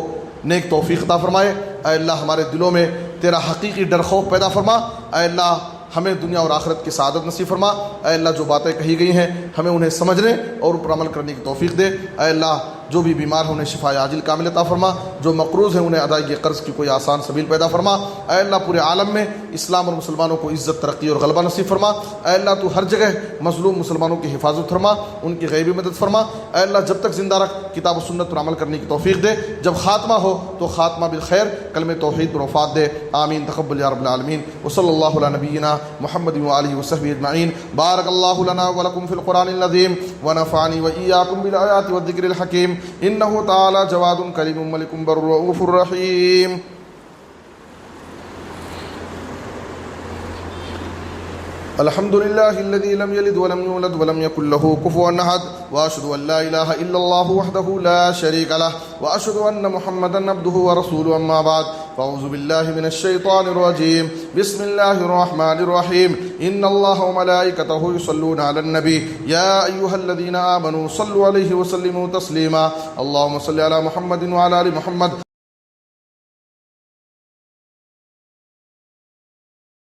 نیک توفیق عطا فرمائے. اے اللہ ہمارے دلوں میں تیرا حقیقی ڈر خوف پیدا فرما. اے اللہ ہمیں دنیا اور آخرت کی سعادت نصیب فرما. اے اللہ جو باتیں کہی گئی ہیں ہمیں انہیں سمجھنے اور اوپر عمل کرنے کی توفیق دے. اے اللہ جو بھی بیمار ہیں انہیں شفا عاجل کامل عطا فرما. جو مقروض ہیں انہیں ادائیگی قرض کی کوئی آسان سبیل پیدا فرما. اے اللہ پورے عالم میں اسلام اور مسلمانوں کو عزت، ترقی اور غلبہ نصیب فرما. اے اللہ تو ہر جگہ مظلوم مسلمانوں کی حفاظت فرما، ان کی غیبی مدد فرما. اے اللہ جب تک زندہ رکھ کتاب و سنت پر عمل کرنے کی توفیق دے. جب خاتمہ ہو تو خاتمہ بالخیر، کلمہ توحید پر وفات دے. آمین تقبل یا رب العالمین. وصلی اللہ علی نبینا محمد وآلہ وصحبہ اجمعین. بارک اللہ لنا ولکم فی القرآن العظیم ونفعنی وإیاکم بالآیات والذکر الحکیم. انہ تعالی جواد کریم ملک بر رؤوف الرحیم. الحمد لله الذي لم يلد ولم يولد ولم يكن له كفوا احد واشهد ان لا اله الا الله وحده لا شريك له واشهد ان محمدا عبده ورسوله. اما بعد فاعوذ بالله من الشيطان الرجيم. بسم الله الرحمن الرحيم. ان الله وملائكته يصلون على النبي يا ايها الذين امنوا صلوا عليه وسلموا تسليما. اللهم صل على محمد وعلى ال محمد